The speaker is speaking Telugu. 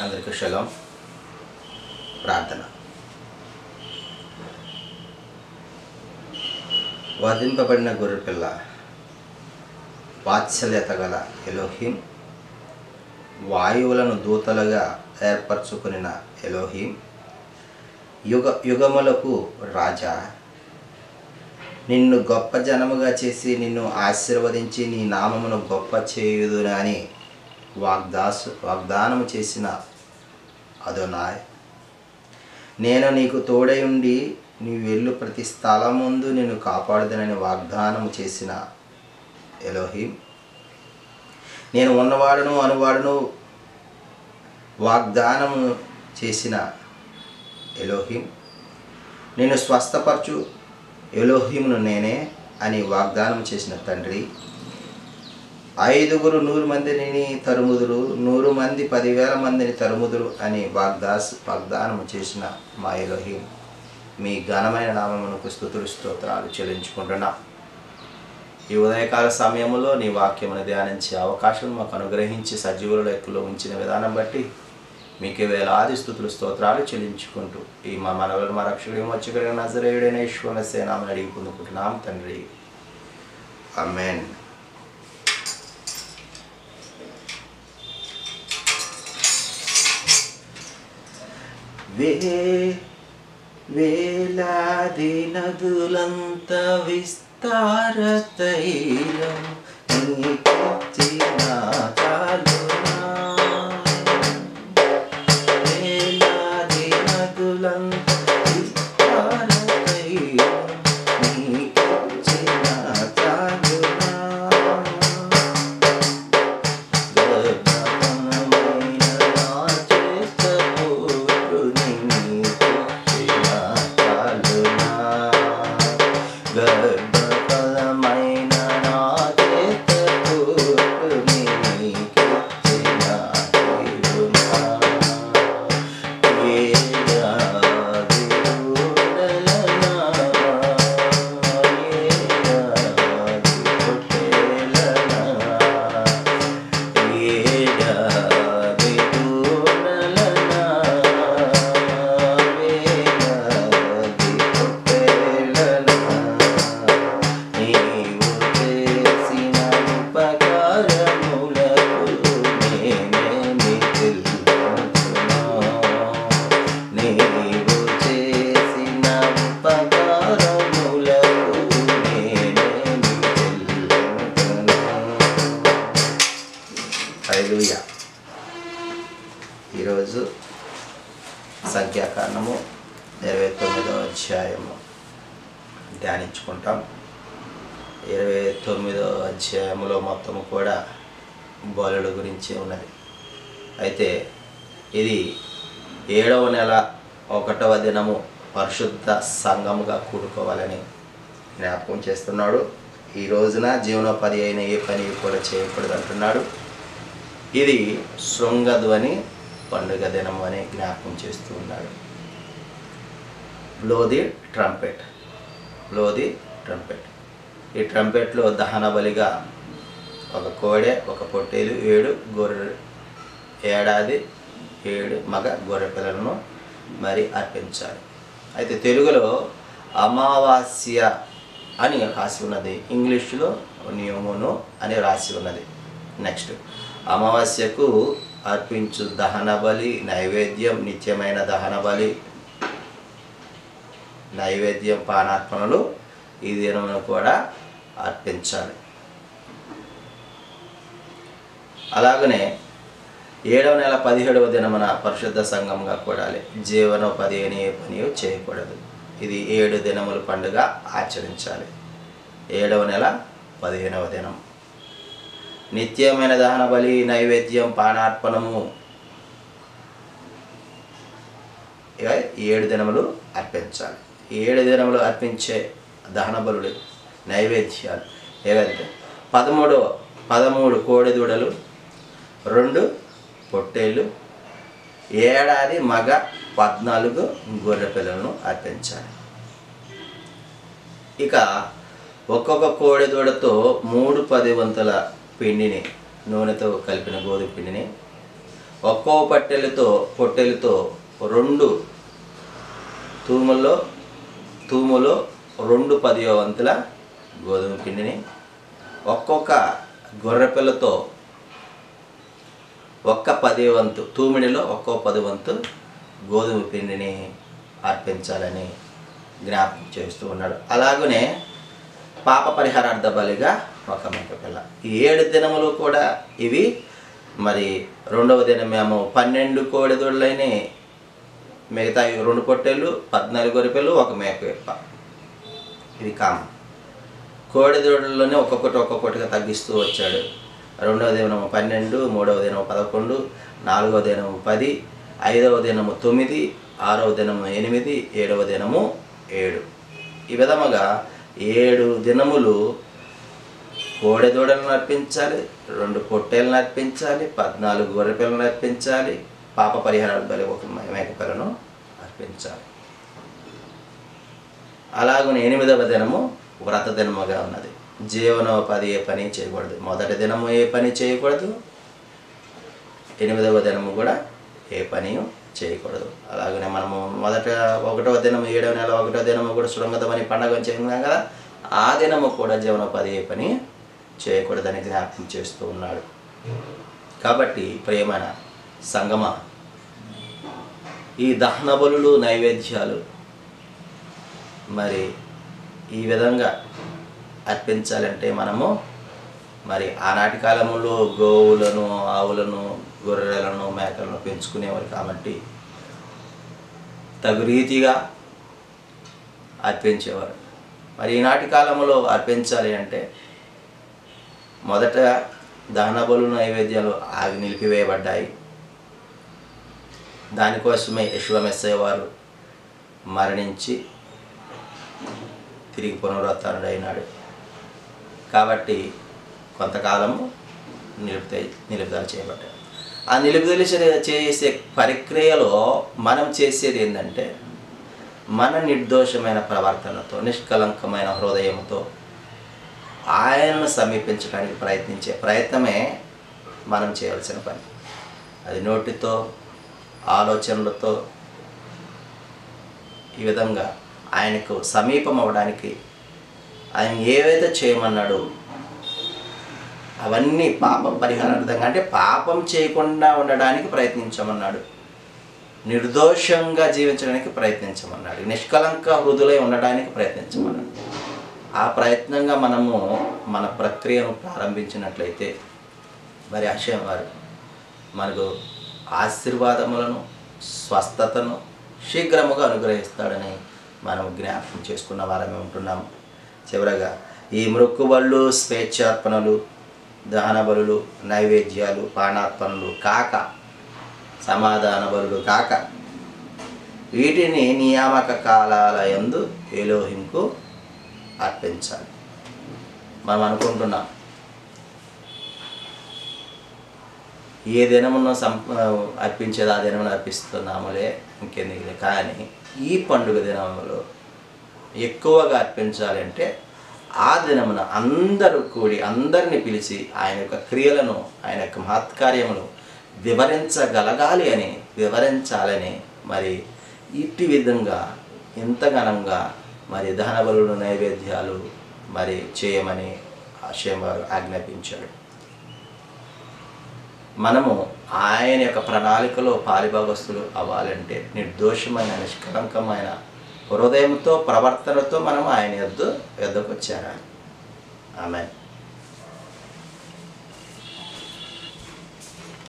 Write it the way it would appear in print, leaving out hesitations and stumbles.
అందరికీ షలోం. ప్రార్థన. వధింపబడిన గొర్రెపిల్ల, వాత్సల్యత గల ఎలోహిం, వాయువులను దూతలుగా ఏర్పరచుకున్న ఎలోహిం, యుగ యుగములకు రాజా, నిన్ను గొప్ప జనముగా చేసి నిన్ను ఆశీర్వదించి నీ నామమును గొప్ప చేయుదునని వాగ్దానము చేసిన అదోనాయ్, నేను నీకు తోడై ఉండి నీ వెళ్ళు ప్రతి స్థలం ముందు నిన్ను కాపాడుదనని వాగ్దానము చేసిన ఎలోహిం, నేను ఉన్నవాడును అనువాడును వాగ్దానము చేసిన ఎలోహిం, నేను స్వస్థపరచు ఎలోహిమును నేనే అని వాగ్దానం చేసిన తండ్రి, 5 100 మందిని తరుముదురు, 100 మంది 10,000 మందిని తరుముదురు అని వాగ్దానము చేసిన మా ఎలోహిం, మీ ఘనమైన నామమునకు స్తుతులు స్తోత్రాలు చెల్లించుకుంటున్నా. ఈ ఉదయకాల సమయంలో నీ వాక్యమును ధ్యానించే అవకాశం మాకు అనుగ్రహించి సజీవుల లెక్కలో ఉంచిన విధానం బట్టి మీకే వేలాది స్తుతులు స్తోత్రాలు చెల్లించుకుంటూ ఈ మా మనవలు మా రక్షకుడు మర్చిపోయిన నజరేయుడైన యేసు మెస్సీయ నామమున అడిగి పొందుకుంటున్నాం తండ్రి, ఆమేన్. వేలాది నదులంత విస్తార తైలం నీకిచ్చిన చాలునా, వేలాది నదులంత విస్తార తైలం నీకిచ్చిన చాలునా, హల్లెలూయా. ఈరోజు సంఖ్యాకాండము 29వ అధ్యాయము ధ్యానించుకుంటాం. 29వ అధ్యాయములో మొత్తము కూడా బలుల గురించి ఉన్నది. అయితే ఇది 7వ నెల 1వ దినము పరిశుద్ధ సంఘముగా కూడుకోవాలని జ్ఞాపకం చేస్తున్నాడు. ఈ రోజున జీవనోపాధి అయిన ఏ పని కూడా చేయకూడదు అంటున్నాడు. ఇది శృంగధ్వని పండుగ దినం అని జ్ఞాపకం చేస్తూ ఉన్నాడు. Blow the trumpet. ఈ ట్రంపెట్లో దహన బలిగా ఒక కోడె, ఒక పొట్టేలు, 7 గొర్రె, ఏడాది 7 మగ గొర్రె పిల్లలను మరి అర్పించాలి. అయితే తెలుగులో అమావాస్య అని రాసి ఉన్నది, ఇంగ్లీష్లో నియమును అని రాసి ఉన్నది. నెక్స్ట్, అమావాస్యకు అర్పించు దహన బలి, నైవేద్యం, నిత్యమైన దహన బలి, నైవేద్యం, పానార్పణలు ఈ దినమును కూడా అర్పించాలి. అలాగనే 7వ నెల 17వ దినమున పరిశుద్ధ సంఘంగా కూడాలి. జీవనోపాధి అని ఏ పని చేయకూడదు. ఇది 7 దినముల పండుగ ఆచరించాలి. 7వ నెల 15వ దినం నిత్యమైన దహన బలి, నైవేద్యం, పానార్పణము 7 దినములు అర్పించాలి. 7 దినములు అర్పించే దహన బలులు, నైవేద్యాలు ఏవైతే 13 కోడెదూడలు, 2 పొట్టేళ్ళు, ఏడాది మగ 14 గొర్రె పిల్లలను అర్పించాలి. ఇక ఒక్కొక్క కోడెదూడతో 3 10 వంతుల పిండిని, నూనెతో కలిపిన గోధుమ పిండిని ఒక్కో పొట్టెలతో 2 తూములో 2 10వ వంతుల గోధుమ పిండిని, ఒక్కొక్క గొర్రెపిల్లతో 1 10వ వంతు, తూమిడిలో 1 10వ వంతు గోధుమ పిండిని అర్పించాలని జ్ఞాపకం చేస్తూ ఉన్నాడు. అలాగనే పాప పరిహారార్థ బలిగా 1 మేకపిల్ల. ఈ 7 దినములు కూడా ఇవి. మరి 2వ దినమేమో 12 కోడెదూడలైన, మిగతా 2 పొట్టేళ్ళు, 14 గొర్రెపిల్లలు, 1 మేకపిల్ల. ఇది కామన్. కోడెదూడల్లోనే ఒక్కొక్కటిగా తగ్గిస్తూ వచ్చాడు. 2వ దినము 12, 3వ దినము 11, 4వ దినము 10, 5వ దినము 9, 6వ దినము 8, 7వ దినము 7. ఈ విధముగా 7 దినములు కోడెదూడలను అర్పించాలి, 2 పొట్టేలను అర్పించాలి, 14 గొర్రెపిల్లలను అర్పించాలి, పాప పరిహారాల బలి 1 మేకపిల్లను అర్పించాలి. అలాగనే 8వ దినము వ్రత దినముగా ఉన్నది. జీవనోపాధి ఏ పని చేయకూడదు. మొదటి దినము ఏ పని చేయకూడదు, 8వ దినము కూడా ఏ పని చేయకూడదు. అలాగనే మనము 1వ దినము 7వ నెల 1వ దినము కూడా సురంగతమని పండగ చేస్తున్నాం కదా, ఆ దినము కూడా జీవనోపాధి ఏ పని చేయకూడదని జ్ఞాపకం చేస్తూ ఉన్నాడు. కాబట్టి ప్రియమైన సంగమ, ఈ దహన బలులు, నైవేద్యాలు మరి ఈ విధంగా అర్పించాలంటే మనము మరి ఆనాటి కాలంలో గోవులను, ఆవులను, గొర్రెలను, మేకలను పెంచుకునేవారు కాబట్టి తగు రీతిగా అర్పించేవారు. మరి ఈనాటి కాలంలో అర్పించాలి అంటే మొదట దహన బలులు, నైవేద్యాలు అవి నిలిపివేయబడ్డాయి. దానికోసమే యేషువ మెస్సయ్య వారు మరణించి తిరిగి పునరుత్థానుడైనాడు. కాబట్టి కొంతకాలము నిలుపుదల చేయబడ్డాయి. ఆ నిలుపుదల చేసే ప్రక్రియలో మనం చేసేది ఏంటంటే, మన నిర్దోషమైన ప్రవర్తనతో, నిష్కలంకమైన హృదయంతో ఆయనను సమీపించడానికి ప్రయత్నించే ప్రయత్నమే మనం చేయాల్సిన పని. అది నోటితో, ఆలోచనలతో ఈ విధంగా ఆయనకు సమీపం అవ్వడానికి ఆయన ఏవైతే చేయమన్నాడో అవన్నీ పాపం పరిహారార్థంగా, అంటే పాపం చేయకుండా ఉండడానికి ప్రయత్నించమన్నాడు, నిర్దోషంగా జీవించడానికి ప్రయత్నించమన్నాడు, నిష్కలంక హృదయులై ఉండడానికి ప్రయత్నించమన్నాడు. ఆ ప్రయత్నంగా మనము మన ప్రక్రియను ప్రారంభించినట్లయితే మరి అక్షయం వారు మనకు ఆశీర్వాదములను, స్వస్థతను శీఘ్రముగా అనుగ్రహిస్తాడని మనం జ్ఞాపకం చేసుకున్న వారమే ఉంటున్నాము. చివరగా ఈ మృక్కుబళ్ళు, స్వేచ్ఛార్పణలు, దహన బలులు, నైవేద్యాలు, పానార్పణలు కాక, సమాధాన బలులు కాక, వీటిని నియామక కాలాల యందు ఎలోహింకు అర్పించాలి. మనం అనుకుంటున్నాం ఏ దినమున అర్పించేది ఆ దినమున అర్పిస్తున్నాములే, ఇంకెందుకులే. కానీ ఈ పండుగ దినములో ఎక్కువగా అర్పించాలి అంటే ఆ దినమున అందరూ కూడి, అందరిని పిలిచి ఆయన యొక్క క్రియలను, ఆయన యొక్క మహత్కార్యములు వివరించాలని మరి ఇట్టి విధంగా ఇంత ఘనంగా మరి దహన బలులు, నైవేద్యాలు మరి చేయమని ఆశయం వారు ఆజ్ఞాపించాడు. మనము ఆయన యొక్క ప్రణాళికలో పాలిభాగస్తులు అవ్వాలంటే నిర్దోషమైన, నిష్కలంకమైన హృదయంతో, ప్రవర్తనతో మనం ఆయన యొద్దకు వచ్చారా. ఆమేన్.